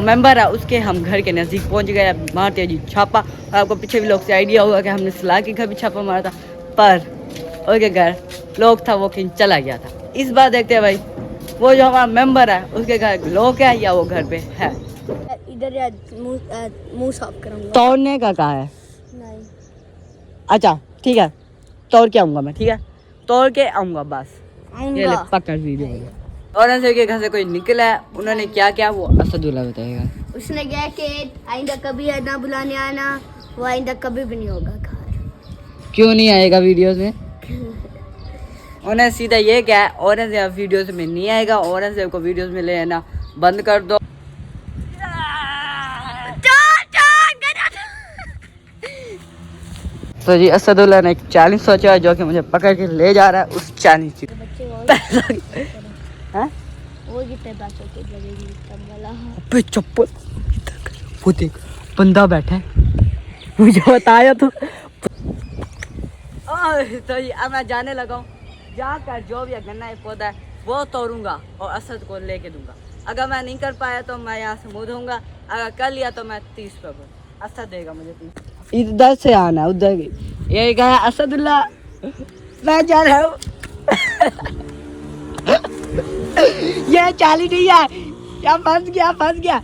Member है उसके हम घर के नज़दीक पहुंच गए, मारते जी छापा। और आपको पीछे भी लोग से आइडिया होगा कि हमने सलाह के घर भी छापा मारा था, पर उसके घर लोग था वो कहीं चला गया था। इस बार देखते हैं भाई वो जो हमारा मेंबर है उसके घर लोग है या वो घर पे है। इधर मुंह साफ करूंगा। तोड़ने का कहा है? नहीं। अच्छा ठीक है, तोड़ के आऊँगा मैं, ठीक है तोड़ के आऊँगा बस। ये ले पकड़ वीडियो। और ऐसे के घर से कोई निकला है, उन्होंने क्या क्या वो असदुल्ला बताएगा। उसने कहा कि आइंदा कभी ना बुलाने आना, वो आइंदा कभी भी नहीं होगा घर। क्यों नहीं आएगा वीडियोस में? उन्हें सीधा ये क्या है, ऑरेंज या वीडियोस में नहीं आएगा, ऑरेंज को वीडियोस में ले आना बंद कर दो। तो जी असदुल्ला ने एक चैलेंज सोचा है जो कि मुझे पकड़ के ले जा रहा है उस चैलेंज की। हाँ? वो कितने पैसों की लगेगी वाला? अबे चप्पल, वो देख बंदा बैठा है, मुझे बताया तो ये अब मैं जाने लगा हूँ। जाकर जो भी गन्ना पौधा है वो तोड़ूंगा और असद को लेके दूंगा। अगर मैं नहीं कर पाया तो मैं यहाँ से मुँह धोऊंगा, अगर कर लिया तो मैं 30 पे असद देगा मुझे 30। इधर से आना उधर, ये कहा असदुल्ला मैं जा रहा हूँ। ये चाली नहीं है, क्या फंस गया।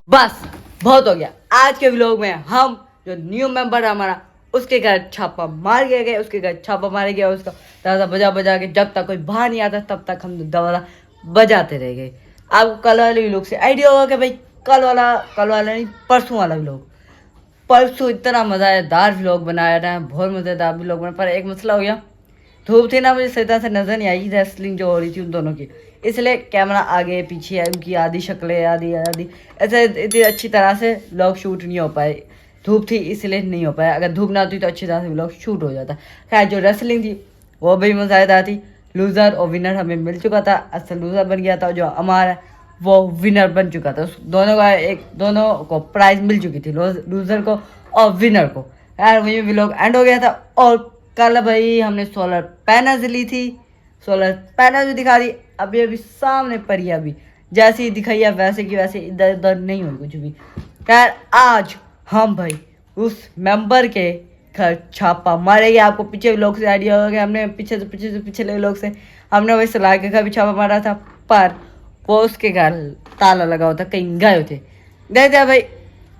बस बहुत हो गया। आज के व्लॉग में हम जो न्यू मेंबर है हमारा उसके घर छापा मार गए, उसके घर छापा मारे गया, उसका दरवाजा बजा के जब तक कोई बाहर नहीं आता तब तक हम दरवाजा बजाते रह गए। आपको कल वाले व्लॉग से आइडिया होगा कि भाई कल वाला नहीं परसों वाला व्लॉग, परसों इतना मज़ेदार व्लॉग बनाया था, बहुत मज़ेदार व्लॉग बना। पर एक मसला हो गया, धूप थी ना, मुझे सही तरह से नजर नहीं आई रेसलिंग जो हो रही थी उन दोनों की, इसलिए कैमरा आगे पीछे है, उनकी आधी शक्लें आधी ऐसे इतनी अच्छी तरह से व्लॉग शूट नहीं हो पाए। धूप थी इसलिए नहीं हो पाया, अगर धूप ना होती तो अच्छी तरह से व्लॉग शूट हो जाता। खैर जो रेसलिंग थी वो भी मज़ेदार थी। लूज़र और विनर हमें मिल चुका था, असल लूज़र बन गया था, जो हमारा वो विनर बन चुका था। दोनों को प्राइज मिल चुकी थी, लूज़र को और विनर को। यार वही व्लॉग एंड हो गया था। और कल भाई हमने सोलर पैनल्स ली थी, सोलर पैनल भी दिखा दी। अभी सामने पड़ी है, अभी जैसी दिखाई है वैसे की वैसे, इधर उधर नहीं हुई कुछ भी। खैर आज हम भाई उस मेंबर के घर छापा मारेंगे। आपको पीछे लोग से आइडिया होगा कि हमने पिछले लोग से हमने वही सलाह के घर भी छापा मारा था, पर वो उसके घर ताला लगा हुआ था, कहीं गए थे। देखते हैं भाई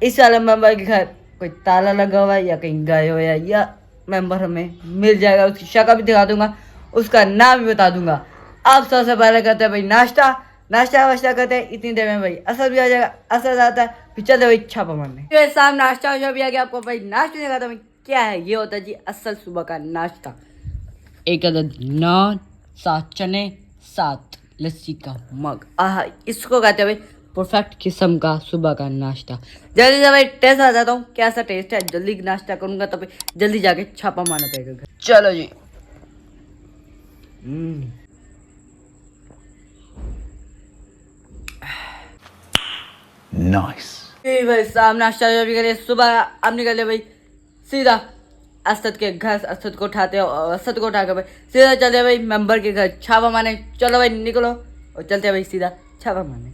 इस वाले मेंबर के घर कोई ताला लगा हुआ है या कहीं गए हो या मेंबर हमें मिल जाएगा। उसकी शक्ल भी दिखा दूंगा, उसका नाम भी बता दूंगा। अब सबसे पहले करते हैं भाई नाश्ता वाश्ता करते हैं। इतनी देर में भाई असद भी आ जाएगा, असद आता है फिर चलते भाई छापा मारने। शाम नाश्ता वाश्ता भी आ गया। आपको भाई नाश्ता नहीं खाता क्या है, ये होता है जी असल सुबह का नाश्ता। एक अदद नान, 7 चने, 7 लस्सी का मग। इसको कहते हैं भाई परफेक्ट किस्म का सुबह का नाश्ता। जल्दी से भाई टेस्ट आ जाता हूँ कैसा टेस्ट है। जल्दी नाश्ता करूंगा तो भाई जल्दी जाके छापा मारना पड़ेगा। चलो जी। नाइस भाई साहब नाश्ता भी करिए। सुबह अब निकले भाई सीधा असद के घर, असद को उठाते हो और असद को उठाकर भाई सीधा चलते भाई मेंबर के घर छापा मारने। चलो भाई निकलो और चलते भाई सीधा छापा मारने।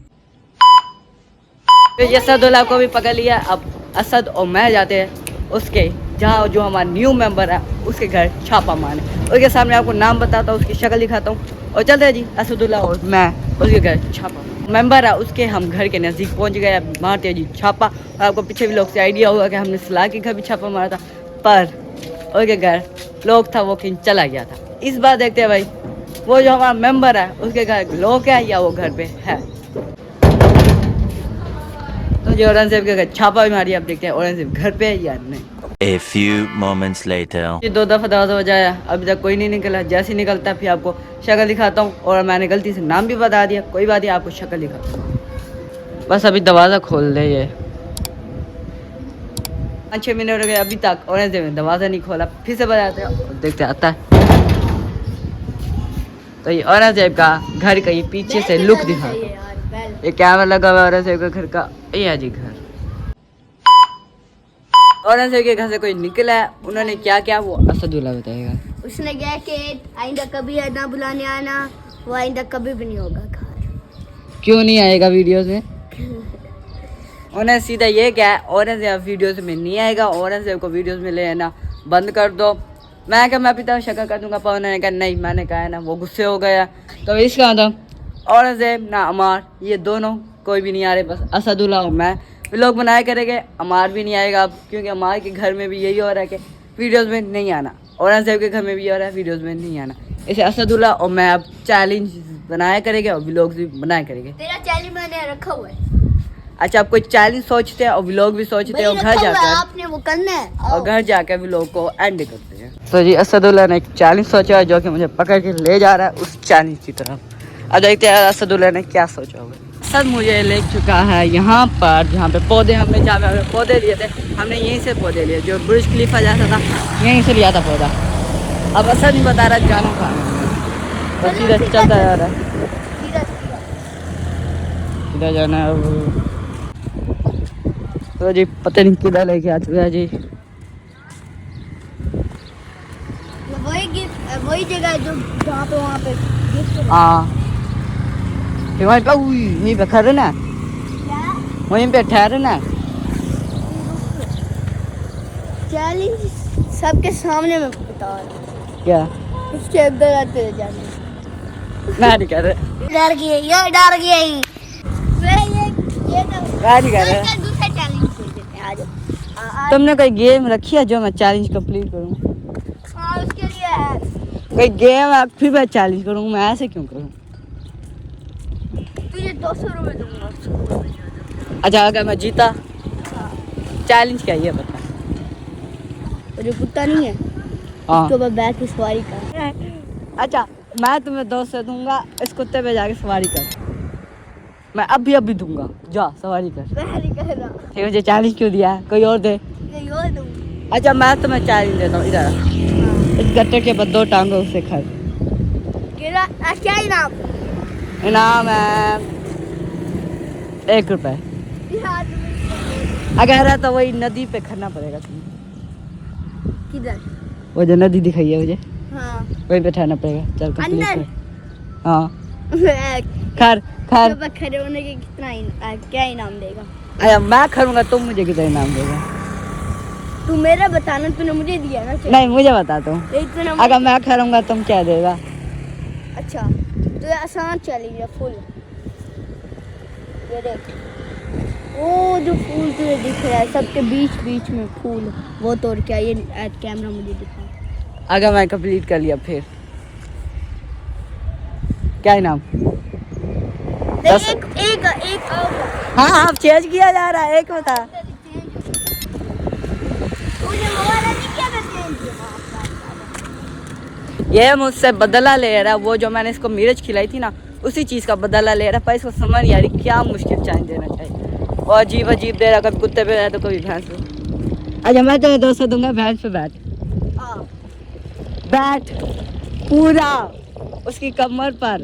फिर असदुल्ला को भी पकड़ लिया। अब असद और मैं जाते हैं उसके जहाँ जो हमारा न्यू मेंबर है उसके घर छापा मारने। उसके सामने आपको नाम बताता हूँ, उसकी शक्ल दिखाता हूँ और चलते हैं जी असदुल्ला और मैं उसके घर छापा। मेंबर है उसके हम घर के नज़दीक पहुँच गए, मारते जी छापा। और आपको पीछे भी लोग से आइडिया होगा कि हमने सलाह के घर भी छापा मारा था, पर उसके घर लोग था वो कहीं चला गया था। इस बार देखते हैं भाई वो जो हमारा मेंबर है उसके घर लोग है या वो घर पे है। तो जो औरंगजेब के घर छापा भी मारी, अब देखते हैं औरंगजेब घर पे है या नहीं। A few moments later. 2 दफ़ा दरवाजा बजाया, अभी तक कोई नहीं निकला। जैसे ही निकलता फिर आपको शक्ल दिखाता हूँ। और मैंने गलती से नाम भी बता दिया, कोई बात नहीं, आपको शक्ल दिखाता हूँ। बस अभी दरवाज़ा खोल दे। ये 5-6 मिनट हो गए अभी तक औरंगजेब ने दरवाज़ा नहीं खोला। फिर से बजाते हैं और देखते आता है। तो ये औरंगजेब का घर का ये पीछे से लुक दिखाता हूँ। ये कैमरा लगा हुआ है औरंगजेब का घर का, ये है जी घर। औरंगजेब के घर से कोई निकला है, उन्होंने क्या क्या वो असदुल्ला बताएगा। उसने कहा कि आइंदा कभी ना बुलाने आना, वो आइंदा कभी भी नहीं होगा घर। क्यों नहीं आएगा वीडियोस में? उन्हें सीधा ये क्या है, औरंगजेब वीडियोस में नहीं आएगा, औरंगजेब को वीडियोस में ले आना बंद कर दो। मैं क्या, मैं पिता शक्ल कर दूंगा, पर उन्होंने कहा नहीं, मैंने कहा है ना, वो गुस्से हो गया। तो इसका मतलब औरंगजेब ना अमार, ये दोनों कोई भी नहीं आ रहे, बस असदुल्ला और मैं व्लॉग बनाया करेंगे। अमार भी नहीं आएगा अब, क्योंकि अमार के घर में भी यही हो रहा है कि वीडियोज़ में नहीं आना, औरंगजेब के घर में भी हो रहा है वीडियोज़ में नहीं आना। इसे असदुल्ला और मैं अब चैलेंज बनाया करेंगे और व्लॉग्स भी बनाया करेंगे। तेरा चैलेंज मैंने रखा हुआ है। अच्छा, आप कोई चैलेंज सोचते हैं और व्लॉग भी सोचते हैं और घर जाकर आपने वो करना है और घर जाकर व्लॉग को एंड करते हैं। तो जी असदुल्ला ने एक चैलेंज सोचा है जो कि मुझे पकड़ के ले जा रहा है उस चैलेंज की तरफ। अब देखते हैं असदुल्ला ने क्या सोचा होगा। असद मुझे ले चुका है यहाँ पर, जहाँ पे पौधे हमने जहाँ पे हमने पौधे लिए थे, हमने यहीं से पौधे लिए, जो बुर्ज खलीफा जैसा था यहीं से लिया था पौधा। अब असद नहीं बता रहा जाना कहाँ है, तो सीधा चलता जा रहा है। किधर जाना है अब? तो जी पता नहीं किधर लेके आ चुका है जी। वही जगह है जो जहाँ पे वहाँ पे हाँ, वहीं पे वहीं पे खड़े ना, वहीं पे ठहरे ना। चैलेंज सबके सामने में बता रहा क्या? इसके अंदर आते जाने। मैं नहीं कर रहा, डर गई ये, डर गई ये तो मैं नहीं कर रहा। दूसरा चैलेंज दे देते हैं। आज तुमने कोई गेम रखी है जो मैं चैलेंज कंप्लीट करूँ? हाँ उसके लिए है। कोई गेम है फिर मैं चैलेंज करूँ? मैं ऐसे क्यों करूँ? तुझे 200 रुपये दूंगा। अच्छा, अगर मैं जीता चैलेंज क्या ये बता। और जो कुत्ता नहीं है हाँ उसके ऊपर बैठ के सवारी कर। अच्छा, मैं तुम्हें 200 दूंगा, इस कुत्ते पे जाके सवारी कर। मैं अभी दूंगा, जा सवारी कर। मैं नहीं कर रहा। ठीक है, मुझे चैलेंज क्यों दिया है? कोई और दे। नहीं और दूंगा। अच्छा, मैं तुम्हें चैलेंज देता हूँ, इधर आ। इस गट्टे के बाद 2 टांगों से खड़। क्या इनाम? इनाम है 1 रुपए। अगर है तो वही नदी पे खड़ना पड़ेगा तुम्हें। किधर? वो जो नदी दिखाई है मुझे, हाँ वहीं पे ठहरना पड़ेगा। चल कंप्लीट अंदर? कर। हाँ खड़ खड़। तो खड़े होने के कितना क्या इनाम देगा? अरे मैं खड़ूंगा, तुम मुझे कितना इनाम देगा? तू मेरा बताना, तूने मुझे दिया ना। नहीं, मुझे बता दो। इतना अगर मैं खड़ूंगा तुम क्या देगा? अच्छा तो आसान चलेगा फुल। ये देख, वो जो फूल तुझे दिख रहा है सबके बीच बीच में फूल, वो तोड़ के ये कैमरा मुझे दिखा। अगर मैं कंप्लीट कर लिया फिर क्या इनाम? दस। एक एक एक और। हाँ, अब चेंज किया जा रहा है, एक बता। तूने वो वाला नहीं किया था चेंज? ये मुझसे बदला ले रहा है, वो जो मैंने इसको मिर्च खिलाई थी ना, उसी चीज़ का बदला ले रहा है। पर इसको समझ नहीं आ रही क्या मुश्किल चैलेंज देना चाहिए। और अजीब अजीब दे रहा, कभी कुत्ते पे है तो कभी भैंस पे। अच्छा, मैं तुम्हें 200 दूंगा, भैंस पे बैठ। हाँ बैठ पूरा उसकी कमर पर,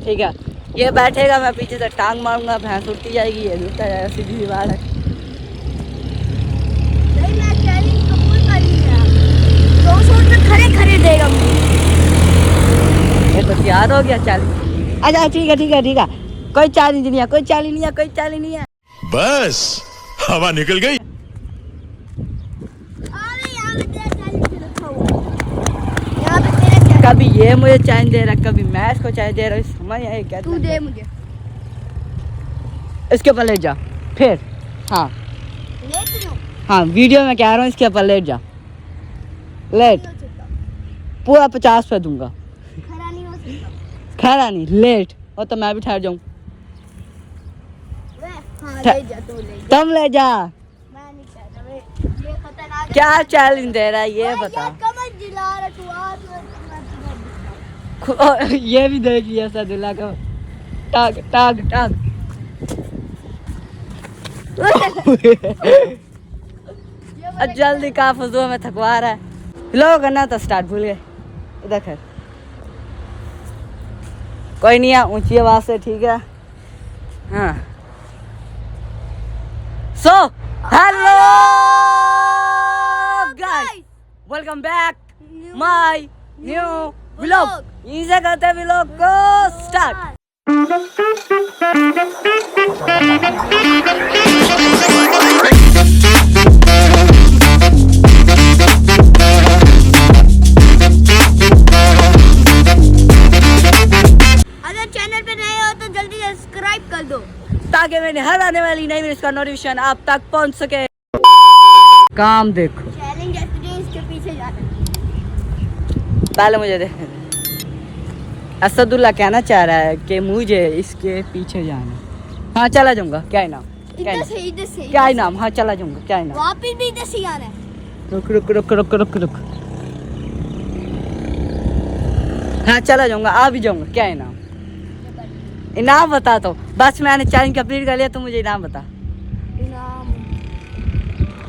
ठीक है? ये बैठेगा, मैं पीछे से टांग मारूंगा, भैंस उठती जाएगी, ये उठता जाएगा, सीधी दीवार है। नहीं मैं चैलेंज कबूल कर लिया। 200 रुपये खड़े खड़े देगा मुझे। ये तो तैयार हो गया चैलेंज। अच्छा ठीक है ठीक है ठीक है, कोई चैलेंज नहीं है, कोई चैलेंज नहीं है, कोई चैलेंज नहीं है। बस हवा निकल गई। अरे यहाँ पे तेरा चैलेंज रखा हुआ है। यहाँ पे तेरा चैलेंज। कभी ये मुझे चैलेंज दे रहा, कभी मैं इसको चैलेंज दे रहा हूँ, समझ आए क्या? तू दे मुझे। इसके ऊपर लेट जा फिर। हाँ ले क्यों? हाँ, वीडियो में कह रहा हूँ, इसके ऊपर लेट जा। लेट, नहीं हो सकता। पूरा 50 पे दूंगा। खड़ा नहीं हो सकता। खड़ा नहीं, लेट, और तो मैं भी ठहर जाऊँ। वे हाँ ठह- ले जा, तू ले जा। तुम ले जा। मैं नहीं कहता वे, ये खतरनाक है। क्या चैलेंज दे रहा है ये वे, बता। यार कमर जिला रहा तू, आज मैं तुझे दिखाऊं। ये भी देख लिया सदुल्ला को, टाग टाग टाग। जल्दी का फजूल में थकवा रहा है। लोग करना तो स्टार्ट भूल गए। इधर खैर कोई नहीं है, ऊंची आवाज से, ठीक है? हाँ। So hello guys, welcome back my new vlog यहीं से करते हैं व्लॉग को स्टार्ट। अगर चैनल पे नए हो तो जल्दी सब्सक्राइब कर दो ताकि मैंने हर आने वाली नई वीडियो का नोटिफिकेशन आप तक पहुंच सके। काम देखो, चैलेंज एक्सपीरियंस के पीछे जाना। पहले मुझे देखने दे। असदुल्ला कहना चाह रहा है कि मुझे इसके पीछे जाना। हाँ चला जाऊंगा, क्या इनाम? क्या इधर इनाम? से इधर से क्या इनाम? हाँ चला जाऊंगा, क्या इनाम? वापिस भी इधर से आना है। रुक रुक रुक रुक रुक रुक। हाँ चला जाऊंगा, आ भी जाऊंगा, क्या इनाम? इनाम बता तो, बस मैंने चैलेंज कंप्लीट कर लिया तो मुझे इनाम बता। इनाम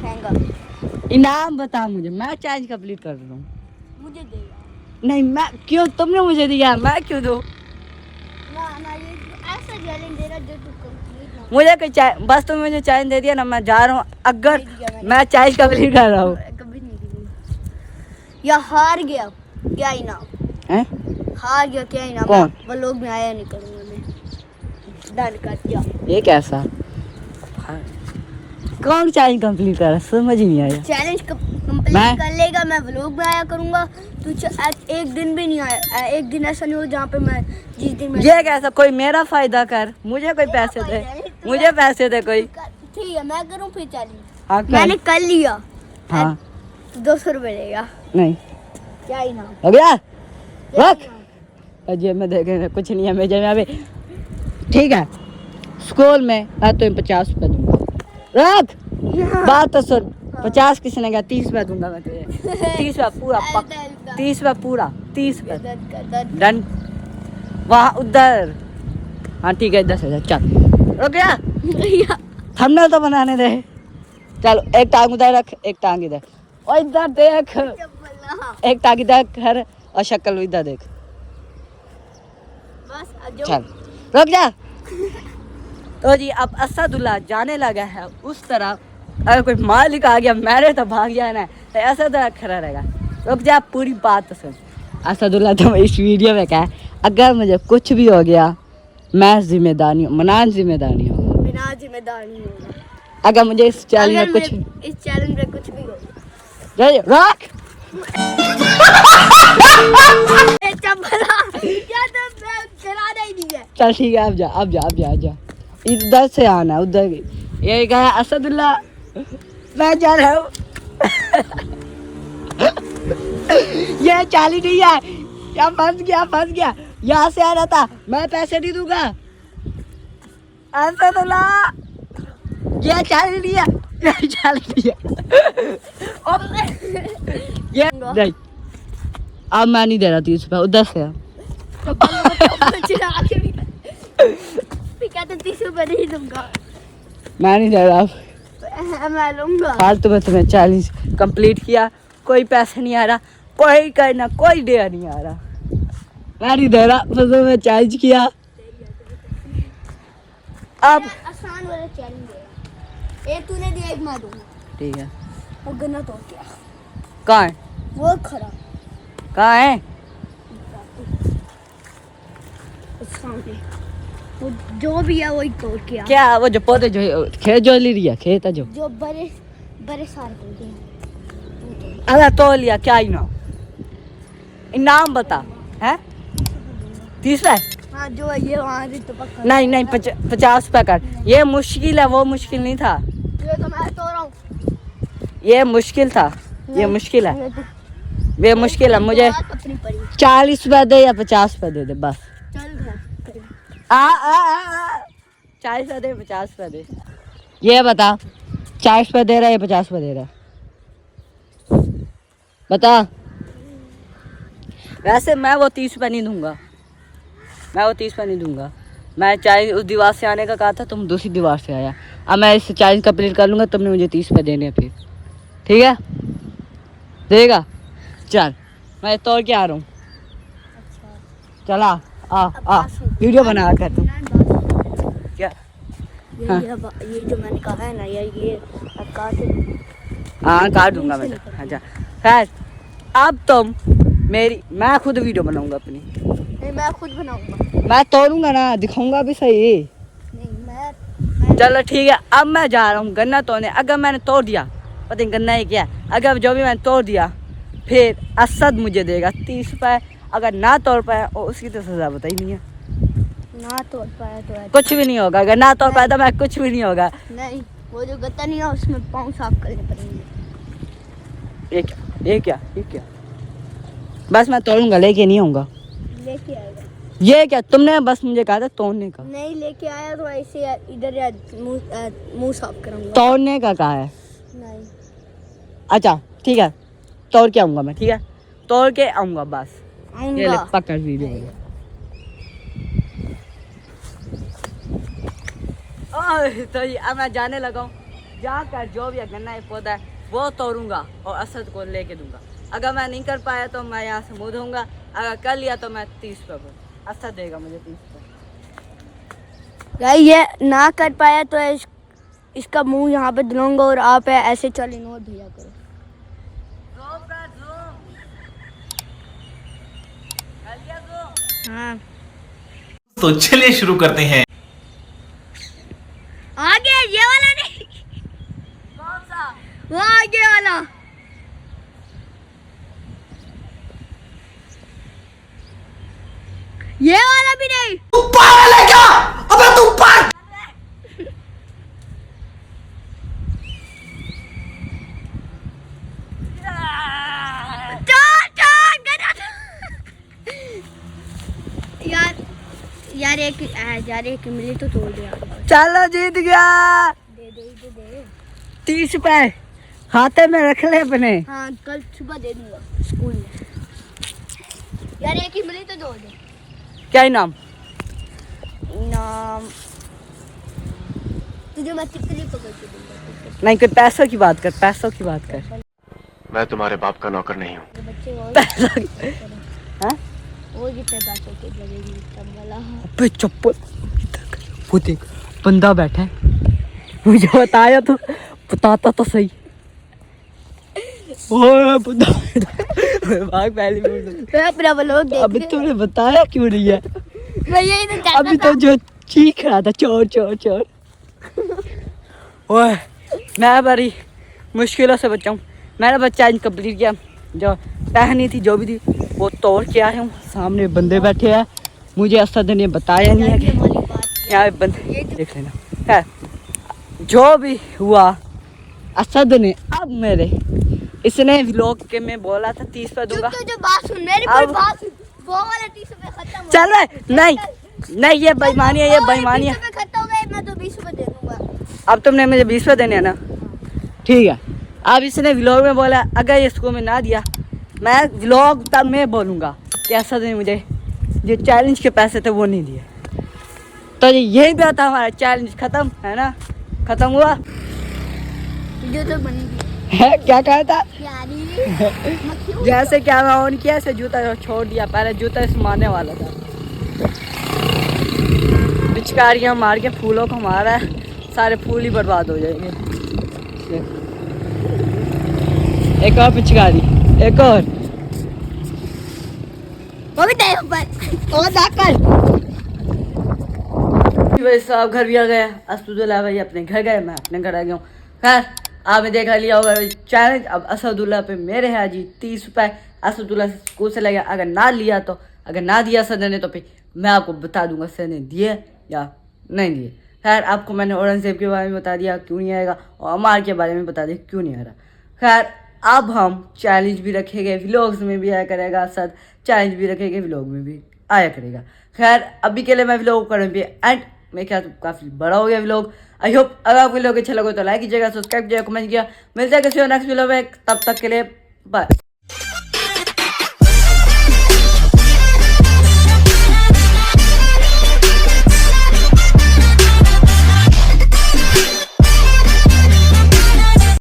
हैंगर इनाम बता मुझे, मैं चैलेंज कंप्लीट कर रहा हूँ। मुझे देगा नहीं मैं क्यों, तुमने मुझे दिया, मैं क्यों दूँ? ना ना, ये ऐसा चैलेंज दे रहा जो तू कंप्लीट ना मुझे कोई बस तुम मुझे चैलेंज दे दिया ना, मैं जा रहा हूँ। अगर नहीं दिया मैंने। मैं चैलेंज कंप्लीट कर रहा हूँ कभी नहीं दी या हार गया, क्या इनाम? हैं? हार गया, क्या इनाम? कौन? वो लोग में आया नहीं करूँगा मैं, डन कर दिया। ये कैसा? हाँ। कौन चैलेंज कंप्लीट कर रहा है, समझ ही नहीं आया। चैलेंज कंप्लीट मैं? कर लेगा, मैं व्लॉग में आया करूँगा। तू एक दिन भी नहीं आया, एक दिन ऐसा नहीं हो जहाँ पे मैं जिस दिन मैं ये कैसा? कोई मेरा फायदा कर, मुझे कोई पैसे दे, मुझे पैसे दे कोई। ठीक है मैं करूँ फिर चैलेंज। हाँ कर। मैंने कर लिया। हाँ 200 रुपये देगा, नहीं क्या इनाम? हो गया, क्या रख इनाम? जेब में देखे कुछ नहीं है मेरे जेब में अभी। ठीक है, स्कूल में मैं तुम्हें 50 रुपये दूंगा। रख बात तो सुन, 50 किसने कहा? 30 रुपये दूंगा मैं तुझे। 30 रुपये पूरा पक्का, 30 रुपये पूरा, 30 रुपये डन। वहाँ उधर, हाँ ठीक है, 10,000 चल। हो गया, थंबनेल तो बनाने दे। चलो एक टांग उधर रख, एक टांग इधर, और इधर देख, एक टांग इधर कर और शक्ल इधर देख। बस चल रुक जा। तो जी अब असदुल्ला जाने लगा है उस तरफ। अगर कोई मालिक आ गया मेरे तो भाग जाना है, तो असदुल्ला खड़ा रहेगा। रुक जा, पूरी बात तो सुन। असदुल्ला तो इस वीडियो में क्या है, अगर मुझे कुछ भी हो गया मैं जिम्मेदार नहीं हूँ, मनान जिम्मेदार नहीं हूँ। बिना जिम्मेदार नहीं होगा। अगर मुझे इस चैलेंज में कुछ इस चैलेंज में कुछ भी हो रख क्या तो मैं कराना ही नहीं है। चल ठीक है, अब जा अब जा अब जा अब जा, इधर से आना उधर। ये कहा असदुल्ला मैं जा रहा हूँ। ये चाली नहीं है, क्या फंस गया, यहाँ से आ रहा था, मैं पैसे नहीं दूंगा। असदुल्ला ये चाली नहीं है, ये चाली नहीं है। ये नहीं, अब मैं नहीं दे रहा 30 रुपये, उधर से आ। कहते 30 रुपये नहीं दूंगा, मैं नहीं दे रहा। मैं लूंगा। फालतू में तुम्हें चैलेंज कंप्लीट किया, कोई पैसे नहीं आ रहा, कोई करना, कोई डे नहीं आ रहा। मैं नहीं दे रहा, बस मैं चैलेंज किया। अब आसान वाला चैलेंज है, एक तूने दिया एक मैं दूंगा। ठीक है, वो गन्ना तोड़ क्या? कहाँ है? वो खड़ा कहाँ है? सामने, वो जो भी है वही तोड़ के आ। क्या वो जो पौधे जो खेत जो ले लिया, खेत है जो जो बड़े बड़े सारे पौधे हैं। अरे तो लिया, क्या इनाम बता है? 30 रुपये? हाँ जो ये वहाँ से तो पक्का। नहीं नहीं 50 रुपये कर। ये मुश्किल है, वो मुश्किल नहीं था, ये तो मैं तोड़ रहा हूँ। ये मुश्किल था, ये मुश्किल है, ये मुश्किल है। मुझे अपनी पड़ी। 40 रुपये दे या 50 रुपये दे दे बस। चल घर। 40 रुपये दे, 50 रुपये दे। ये बता, 40 रुपये दे रहा है या 50 रुपये दे रहा है? बता। वैसे मैं वो 30 रुपये नहीं दूंगा, मैं वो 30 रुपये नहीं दूंगा। मैं चाहे उस दीवार से आने का कहा था, तुम दूसरी दीवार से आया। अब मैं इस चैलेंज कंप्लीट कर लूँगा, तुमने मुझे 30 रुपये देने हैं फिर, ठीक है? देगा? चल मैं तोड़ के आ रहा हूँ। चला आ वीडियो बना कर तुम क्या? ये जो मैंने कहा है ना, ये काट। हाँ काट दूंगा मैं। अच्छा खैर, अब तुम मेरी मैं खुद वीडियो बनाऊंगा अपनी। नहीं मैं खुद बनाऊंगा। मैं तोड़ूंगा ना, दिखाऊंगा भी सही। नहीं मैं चलो ठीक है, अब मैं जा रहा हूँ गन्ना तोड़ने। अगर मैंने तोड़ दिया, पता नहीं गन्ना है क्या, अगर जो भी मैंने तोड़ दिया फिर असद मुझे देगा 30 रुपये। अगर ना तोड़ पाया और उसकी तो सजा पता ही नहीं है। ना तोड़ पाया तो कुछ भी नहीं होगा, अगर ना तोड़ पाया तो मैं कुछ भी नहीं होगा। नहीं, वो जो गत्ता नहीं है उसमें पाँव साफ करने पड़ेंगे। ये क्या बस मैं तोड़ूंगा, लेके नहीं आऊंगा। लेके आएगा। ये क्या, तुमने बस मुझे कहा था तोड़ने का। नहीं लेके आया तो ऐसे इधर या मुंह साफ करूंगा। तोड़ने का कहा है। नहीं अच्छा ठीक है, तोड़ के आऊंगा मैं, ठीक है तोड़ के आऊंगा बस। ये ले आऊंगा। पकड़ वीडियो। तो ये अब मैं जाने लगा हूँ, जाकर जो भी गन्ना एक पौधा है वो तोड़ूंगा और असद को लेके दूंगा। अगर मैं नहीं कर पाया तो मैं यहाँ से मुँह धोऊंगा, अगर कर लिया तो मैं 30 रुपये असद देगा मुझे 30 रुपये। यार ये ना कर पाया तो इसका मुंह यहाँ पे धुलूंगा और आप ऐसे चले नोट दिया करो। हाँ तो चलिए शुरू करते हैं। आगे ये वाला नहीं, कौन सा? वो आगे वाला। ये वाला भी नहीं। तू पागल है क्या? अबे तू पागल। यार यार एक मिली तो तोड़ दिया। चलो जीत गया। दे 30 रुपये खाते में रख ले अपने। हाँ कल सुबह दे दूंगा स्कूल में। यार एक ही मिली तो दो दे। क्या नाम? नाम तुझे मैं तितली पकड़ के दूंगा। नहीं, कोई पैसों की बात कर, पैसों की बात कर। मैं तुम्हारे बाप का नौकर नहीं हूँ। ये बच्चे और पैसों की हाँ? और कितने पैसों की लगेगी तब वाला। अबे चप्पल, वो देख बंदा बैठा है, मुझे बताया तो बताता तो सही। ओए बंदा भाग पहली मिनट। मैं अपना व्लॉग देख अभी तुमने बताया क्यों नहीं है? मैं यही तो चाहता अभी था। तो जो चीख रहा था चोर चोर चोर। ओए मैं बड़ी मुश्किलों से बचा हूँ। मैंने बच्चा इनकम्प्लीट किया, जो टहनी थी जो भी थी वो तोड़ के आया हूँ। सामने बंदे बैठे हैं, मुझे असद ने बताया नहीं है ये कि वाली बात यहाँ बंदे देख लेना है। जो भी हुआ असद ने अब मेरे इसने व्लॉग के में बोला था 30 रुपये दूंगा। जो बात सुन मेरी अब- पूरी बात सुन। वो वाला 30 रुपए खत्म हो चल रहे नहीं नहीं, ये बेईमानी है, ये बेईमानी है। 30 रुपए खत्म हो गए, मैं तो 20 रुपए दे दूंगा। अब तुमने मुझे 20 रुपये देने हैं ना, ठीक है। अब इसने व्लॉग में बोला अगर ये स्कूल में ना दिया मैं व्लॉग तब मैं बोलूँगा कि असद ने मुझे जो चैलेंज के पैसे थे वो नहीं दिए। तो यही भी था हमारा चैलेंज, खत्म है ना, खत्म हुआ वीडियो तो बन गई है। क्या कहा था? यारी जैसे कैमरा ऑन किया ऐसे जूता छोड़ दिया, पहले जूता इस मारने वाला था। पिचकारियाँ मार के फूलों को मारा है, सारे फूल ही बर्बाद हो जाएंगे। एक और पिचकारी, एक और वो भी दे ऊपर और जाकर। भाई साहब घर भी आ गया। असदुल्ला भाई अपने घर गए, मैं अपने घर आ गया हूँ। खैर आपने देखा लिया होगा चैलेंज। अब असदुल्ला पे मेरे है जी 30 रुपये। असदुल्ला स्कूल से लगा, अगर ना लिया तो अगर ना दिया सर ने तो फिर मैं आपको बता दूंगा सर ने दिए या नहीं दिए। खैर आपको मैंने औरंगजेब के बारे में बता दिया क्यों नहीं आएगा, और अमार के बारे में बता दिया क्यों नहीं आ रहा। खैर अब हम चैलेंज भी रखेंगे, व्लॉग्स में भी आया करेगा सर, चैलेंज भी रखेंगे, व्लॉग में भी आया करेगा। खैर अभी के लिए मैं व्लॉग करूँगी एंड मैं क्या काफ़ी बड़ा हो गया व्लॉग। आई होप अगर आपको व्लॉग अच्छा लगा तो लाइक कीजिएगा, सब्सक्राइब कीजिएगा, कमेंट किया। मिलता है किसी और नेक्स्ट व्लॉग में, तब तक के लिए बाय।